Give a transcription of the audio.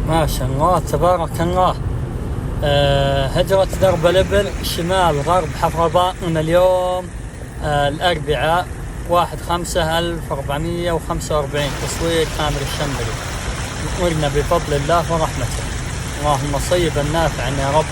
ما شاء الله تبارك الله. هجرة درب الإبل شمال غرب حفر باطن اليوم الأربعاء 1/5/1445 تصوير كامل الشمري. نورنا بفضل الله ورحمته. اللهم صيبا نافعا يا رب.